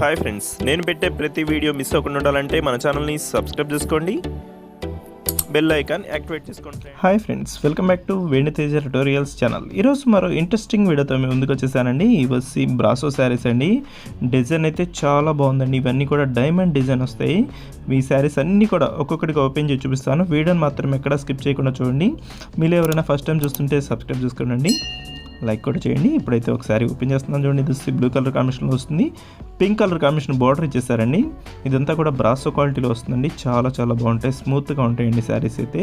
Hi friends, నేను పెట్టే ప్రతి వీడియో మిస్ అవ్వకుండా ఉండాలంటే మన ఛానల్ని సబ్స్క్రైబ్ చేసుకోండి, బెల్ ఐకాన్ యాక్టివేట్ చేసుకోండి. Hi friends, welcome back to వెను తేజ ట్యుటోరియల్స్ ఛానల్. ఈరోజు మరో ఇంట్రెస్టింగ్ వీడియోతో మేము ముందుకు వచ్చేసానండి. ఇవి బ్రాసో శారీస్ అండి. డిజైన్ అయితే చాలా బాగుందండి. ఇవన్నీ కూడా డైమండ్ డిజైన్ వస్తాయి. ఈ శారీస్ అన్నీ కూడా ఒక్కొక్కటిగా ఓపెన్ చేసి చూపిస్తాను. వీడియోని మాత్రం ఎక్కడా స్కిప్ చేయకుండా చూడండి. మీరు ఎవరైనా ఫస్ట్ టైం చూస్తుంటే సబ్స్క్రైబ్ చేసుకోండి, లైక్ కూడా చేయండి. ఇప్పుడైతే ఒకసారి ఓపెన్ చేస్తున్నాను చూడండి. ఇది బ్లూ కలర్ కాంబినేషన్లో వస్తుంది, పింక్ కలర్ కాంబినేషన్ బార్డర్ ఇచ్చేసారండి. ఇదంతా కూడా బ్రాసో క్వాలిటీలో వస్తుందండి. చాలా చాలా బాగుంటాయి, స్మూత్గా ఉంటాయండి శారీస్ అయితే.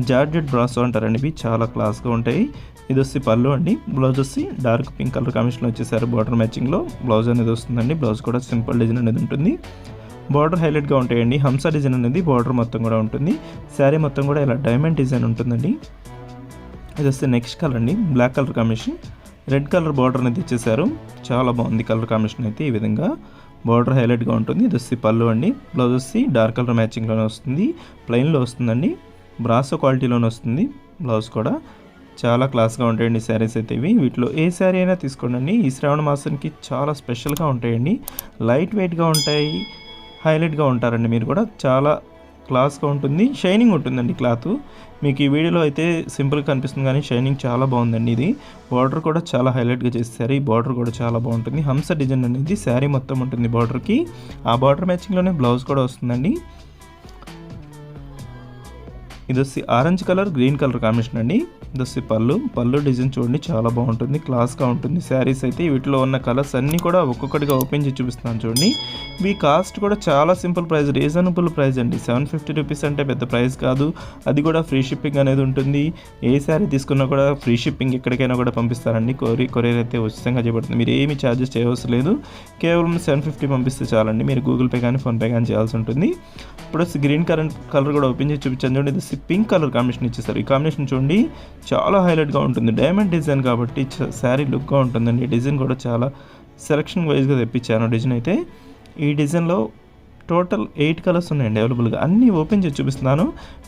జార్జెట్ బ్రాసో అంటారండి. ఇవి చాలా క్లాస్గా ఉంటాయి. ఇది వచ్చి పళ్ళు అండి. బ్లౌజ్ వచ్చి డార్క్ పింక్ కలర్ కాంబినేషన్లో వచ్చేసారు. బార్డర్ మ్యాచింగ్లో బ్లౌజ్ అనేది వస్తుందండి. బ్లౌజ్ కూడా సింపుల్ డిజైన్ అనేది ఉంటుంది. బార్డర్ హైలైట్గా ఉంటాయండి. హంస డిజైన్ అనేది బార్డర్ మొత్తం కూడా ఉంటుంది. శారీ మొత్తం కూడా ఇలా డైమండ్ డిజైన్ ఉంటుందండి. ఇది వస్తే నెక్స్ట్ కలర్ అండి, black colour combination. Red colour border అనేది ఇచ్చేసారు. చాలా బాగుంది కలర్ కాంబినేషన్ అయితే. ఈ విధంగా బార్డర్ హైలైట్గా ఉంటుంది. ఇది వచ్చి పళ్ళు అండి. బ్లౌజ్ వచ్చి డార్క్ కలర్ మ్యాచింగ్లోనే వస్తుంది, ప్లెయిన్లో వస్తుందండి. బ్రాసో క్వాలిటీలోనే వస్తుంది. బ్లౌజ్ కూడా చాలా క్లాస్గా ఉంటాయండి శారీస్ అయితే ఇవి. వీటిలో ఏ శారీ అయినా తీసుకోండి. ఈ శ్రావణ మాసానికి చాలా స్పెషల్గా ఉంటాయండి. లైట్ వెయిట్గా ఉంటాయి, హైలైట్గా ఉంటారండి. మీరు కూడా చాలా క్లాస్గా ఉంటుంది, షైనింగ్ ఉంటుందండి క్లాత్. మీకు ఈ వీడియోలో అయితే సింపుల్గా కనిపిస్తుంది కానీ షైనింగ్ చాలా బాగుందండి. ఇది బార్డర్ కూడా చాలా హైలైట్గా చేస్తారు. ఈ బార్డర్ కూడా చాలా బాగుంటుంది. హంస డిజైన్ అనేది శారీ మొత్తం ఉంటుంది బార్డర్కి. ఆ బార్డర్ మ్యాచింగ్లోనే బ్లౌజ్ కూడా వస్తుందండి. ఇది వచ్చి orange colour green colour combination అండి. ఇది వచ్చి పళ్ళు డిజైన్ చూడండి, చాలా బాగుంటుంది, క్లాస్గా ఉంటుంది శారీస్ అయితే. వీటిలో ఉన్న కలర్స్ అన్నీ కూడా ఒక్కొక్కటిగా ఓపెన్ చేసి చూపిస్తున్నాను చూడండి. మీ కాస్ట్ కూడా చాలా సింపుల్ ప్రైస్, రీజనబుల్ ప్రైస్ అండి. 750 రూపీస్ అంటే పెద్ద ప్రైస్ కాదు. అది కూడా ఫ్రీ షిప్పింగ్ అనేది ఉంటుంది. ఏ శారీ తీసుకున్నా కూడా ఫ్రీ షిప్పింగ్ ఎక్కడికైనా కూడా పంపిస్తారండి. కొరియర్ అయితే ఉచితంగా చేయబడుతుంది. మీరు ఏమి ఛార్జెస్ చేయవలసిన లేదు. కేవలం 750 పంపిస్తే చాలండి. మీరు గూగుల్ పే కానీ ఫోన్పే కానీ చేయాల్సి ఉంటుంది. ఇప్పుడు గ్రీన్ కలర్ కూడా ఓపెన్ చేసి చూపించాను చూడండి. ఇది పింక్ కలర్ కాంబినేషన్ ఇచ్చేస్తారు. ఈ కాంబినేషన్ చూడండి, చాలా హైలైట్గా ఉంటుంది. డైమండ్ డిజైన్ కాబట్టి శారీ లుక్గా ఉంటుందండి. డిజైన్ కూడా చాలా సెలక్షన్ వైజ్గా తెప్పించాను డిజైన్ అయితే. ఈ డిజైన్లో టోటల్ 8 కలర్స్ ఉన్నాయండి అవైలబుల్గా. అన్నీ ఓపెన్ చేసి చూపిస్తున్నాను.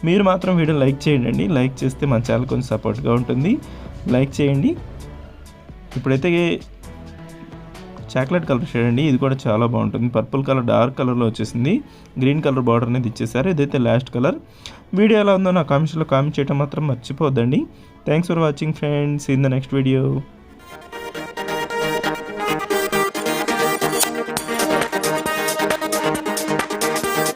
మీరు మాత్రం వీడియో లైక్ చేయండి. లైక్ చేస్తే మన ఛానల్ కొంచెం సపోర్ట్గా ఉంటుంది. లైక్ చేయండి. ఇప్పుడైతే చాక్లెట్ కలర్ షేడ్ అండి. ఇది కూడా చాలా బాగుంటుంది. పర్పుల్ కలర్ డార్క్ కలర్లో వచ్చేసింది. గ్రీన్ కలర్ బార్డర్ అనేది ఇచ్చేసారు. ఇదైతే లాస్ట్ కలర్. వీడియో ఎలా ఉందో నా కామెంట్స్లో కామెంట్ చేయడం మాత్రం మర్చిపోద్దండి. Thanks for watching friends. In the next video.